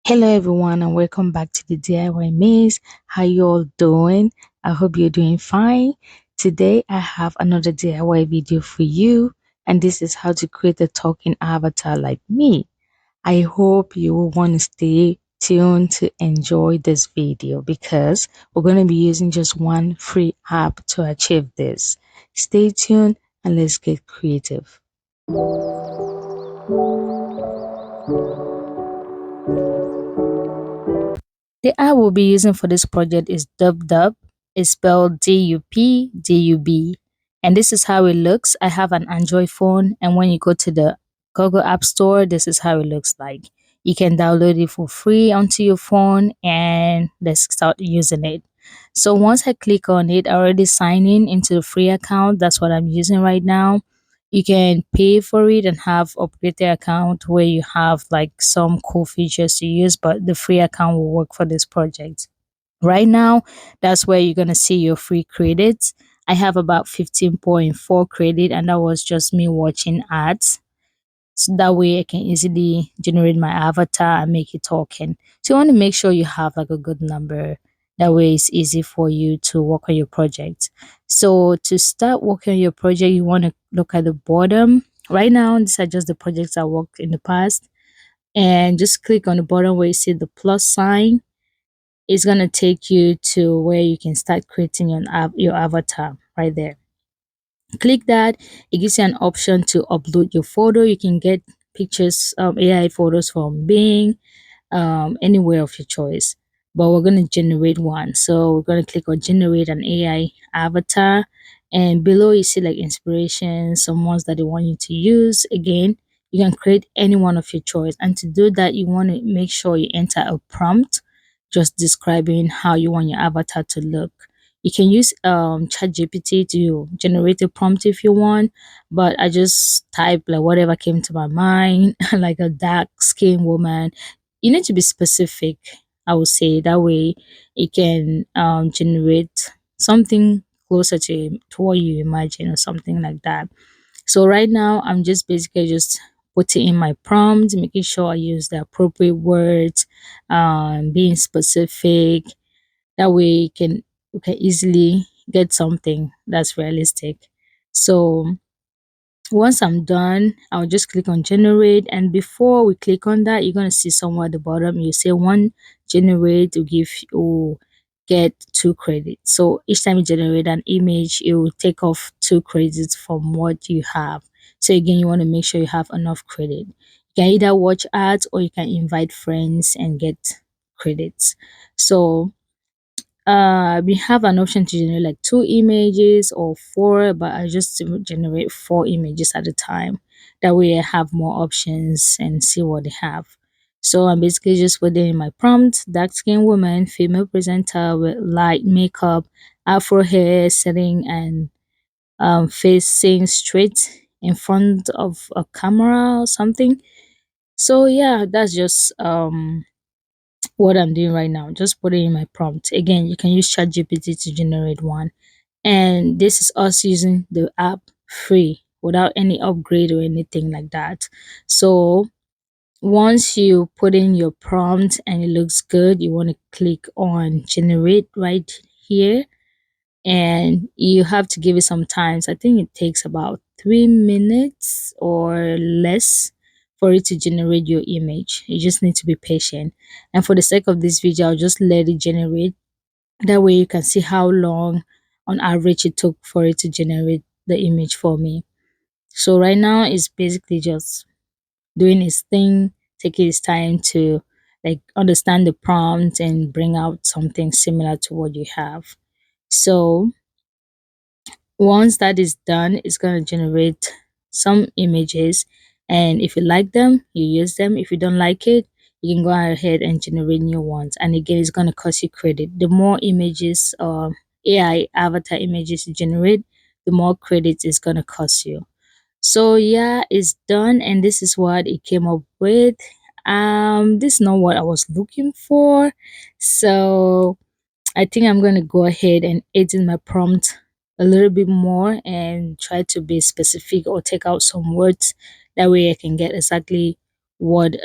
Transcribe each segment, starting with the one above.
Hello everyone and welcome back to the DIY Maze. How you all doing? I hope you're doing fine. Today I have another DIY video for you, and this is how to create a talking avatar like me. I hope you will want to stay tuned to enjoy this video because we're going to be using just one free app to achieve this. Stay tuned and let's get creative. The app we'll be using for this project is DubDub. It's spelled DUPDUB. And this is how it looks. I have an Android phone, and when you go to the Google App Store, this is how it looks like. You can download it for free onto your phone and let's start using it. So once I click on it, I already sign in into the free account. That's what I'm using right now. You can pay for it and have upgraded account where you have like some cool features to use, but the free account will work for this project. Right now, that's where you're gonna see your free credits. I have about 15.4 credit, and that was just me watching ads. So that way I can easily generate my avatar and make it talking. So you want to make sure you have like a good number. That way it's easy for you to work on your project. So to start working on your project, you want to look at the bottom. Right now, these are just the projects I worked in the past. And just click on the bottom where you see the plus sign. It's gonna take you to where you can start creating your avatar right there. Click that. It gives you an option to upload your photo. You can get pictures, AI photos from Bing, anywhere of your choice. But we're going to generate one. So we're going to click on generate an AI avatar. And below you see like inspiration, some ones that they want you to use. Again, you can create any one of your choice. And to do that, you want to make sure you enter a prompt just describing how you want your avatar to look. You can use ChatGPT to generate a prompt if you want, but I just type like whatever came to my mind, like a dark skinned woman. You need to be specific, I would say. That way it can generate something closer to what you imagine or something like that. So right now I'm just basically just putting in my prompt, making sure I use the appropriate words, being specific. That way you can easily get something that's realistic. So once I'm done, I'll just click on generate. And before we click on that, you're going to see somewhere at the bottom, you say one generate to give you get 2 credits. So each time you generate an image, it will take off 2 credits from what you have. So again, you want to make sure you have enough credit. You can either watch ads or you can invite friends and get credits. So we have an option to generate like 2 images or 4, but I just generate 4 images at a time. That way I have more options and see what they have. So I'm basically just putting in my prompt: dark skinned woman, female presenter with light makeup, afro hair, sitting and facing straight in front of a camera or something. So yeah, that's just what I'm doing right now. Just putting in my prompt. Again, you can use ChatGPT to generate one. And this is us using the app free without any upgrade or anything like that. So once you put in your prompt and it looks good, you want to click on generate right here, and you have to give it some time. I think it takes about 3 minutes or less for it to generate your image. You just need to be patient. And for the sake of this video, I'll just let it generate. That way you can see how long on average it took for it to generate the image for me. So right now it's basically just doing its thing, taking its time to like understand the prompt and bring out something similar to what you have. So once that is done, it's going to generate some images, and if you like them, you use them. If you don't like it, you can go ahead and generate new ones. And again, it's going to cost you credit. The more images or AI avatar images you generate, the more credits it's going to cost you. So yeah, it's done, and this is what it came up with. This is not what I was looking for, so I think I'm going to go ahead and edit my prompt a little bit more and try to be specific or take out some words. That way I can get exactly what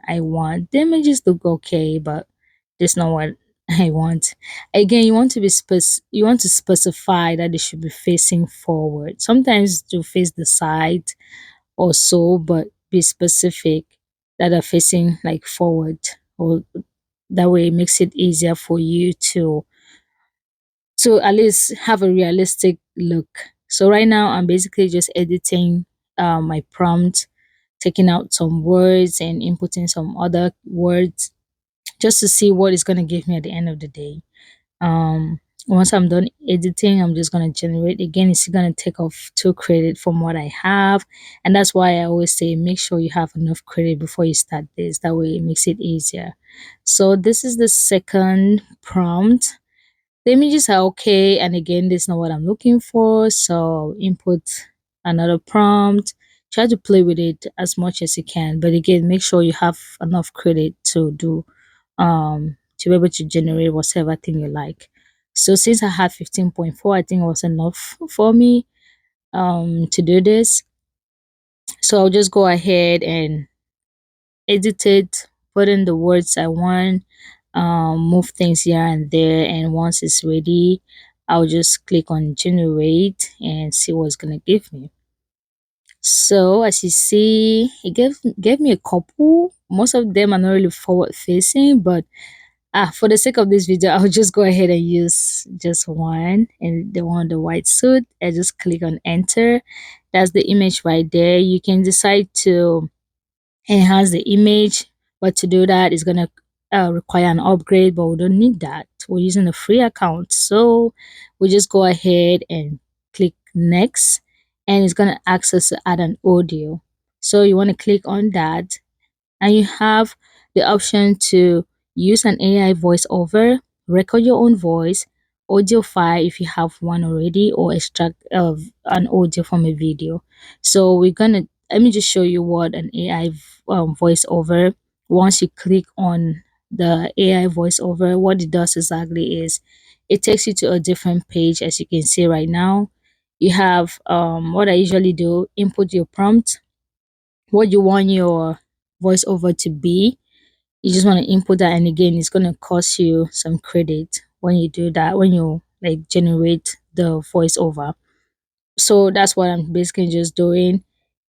I want. The images look okay, but that's not what I want. Again, you want to specify that they should be facing forward. Sometimes to face the side or so, but be specific that are facing like forward, or that way it makes it easier for you to at least have a realistic look. So right now I'm basically just editing my prompt, taking out some words and inputting some other words just to see what it's going to give me at the end of the day. Once I'm done editing, I'm just going to generate again. It's going to take off 2 credit from what I have, and that's why I always say make sure you have enough credit before you start this. That way it makes it easier. So this is the second prompt. The images are okay, and again, this is not what I'm looking for, so input another prompt. Try to play with it as much as you can, but again, make sure you have enough credit to be able to generate whatever thing you like. So since I had 15.4, I think it was enough for me to do this. So I'll just go ahead and edit it, put in the words I want, move things here and there, and once it's ready, I'll just click on generate and see what it's gonna give me. So as you see, it gave me a couple. Most of them are not really forward facing, but for the sake of this video, I'll just go ahead and use just one, and the one in the white suit. I just click on enter. That's the image right there. You can decide to enhance the image, but to do that is going to require an upgrade, but we don't need that. We're using a free account, so we just go ahead and click next, and it's going to ask us to add an audio. So you want to click on that, and you have the option to use an AI voiceover, record your own voice, audio file if you have one already, or extract an audio from a video. So let me just show you what an AI voiceover. Once you click on the AI voiceover, what it does exactly is it takes you to a different page. As you can see right now, you have what I usually do: input your prompt, what you want your voiceover to be. You just want to input that, and again, it's going to cost you some credit when you do that, when you like generate the voiceover. So that's what I'm basically just doing.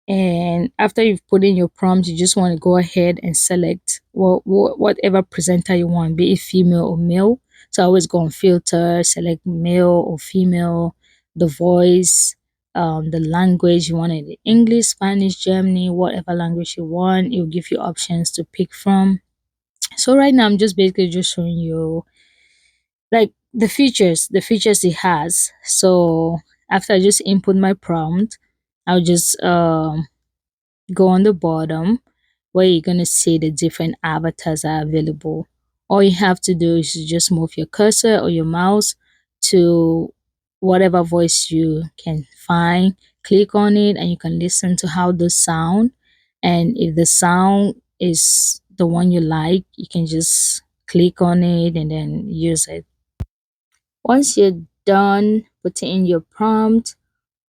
And after you've put in your prompt, you just want to go ahead and select whatever presenter you want, be it female or male. So I always go on filter, select male or female, the voice, the language you want it: English, Spanish, Germany, whatever language you want. It will give you options to pick from. So right now I'm just basically just showing you like the features it has. So after I just input my prompt, I'll just go on the bottom where you're going to see the different avatars are available. All you have to do is just move your cursor or your mouse to whatever voice you can find, click on it, and you can listen to how they sound. And if the sound is the one you like, you can just click on it and then use it. Once you're done putting in your prompt,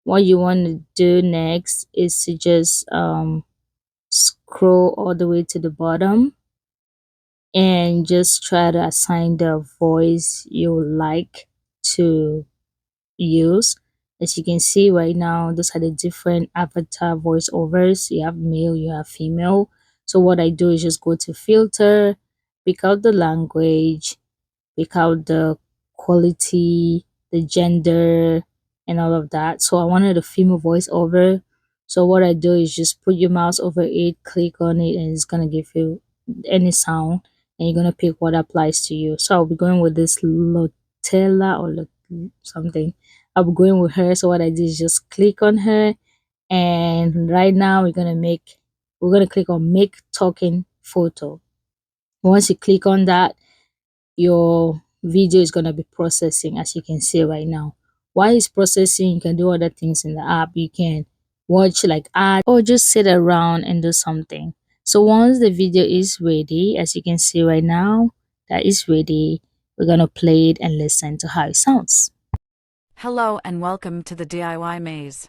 what you want to do next is to just scroll all the way to the bottom and just try to assign the voice you would like to use. As you can see right now, those are the different avatar voiceovers. You have male, you have female. So what I do is just go to filter, pick out the language, pick out the quality, the gender, and all of that. So I wanted a female voiceover. So what I do is just put your mouse over it, click on it, and it's gonna give you any sound, and you're gonna pick what applies to you. So I'll be going with this Lotella or something. I'll be going with her. So what I did is just click on her, and right now we're gonna click on make talking photo. Once you click on that, your video is going to be processing, as you can see right now. While it's processing, you can do other things in the app. You can watch like ads or just sit around and do something. So once the video is ready, as you can see right now, that is ready, we're going to play it and listen to how it sounds. Hello and welcome to the DIY Maze,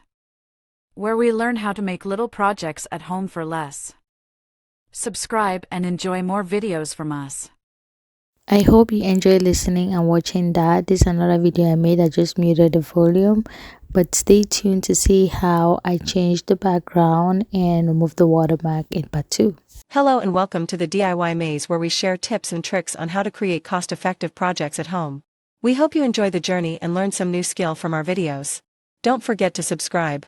where we learn how to make little projects at home for less. subscribe, and enjoy more videos from us. I hope you enjoy listening and watching that. This is another video I made. I just muted the volume, but stay tuned to see how I changed the background and remove the watermark in part 2. Hello and welcome to the DIY Maze, where we share tips and tricks on how to create cost-effective projects at home. We hope you enjoy the journey and learn some new skill from our videos. Don't forget to subscribe.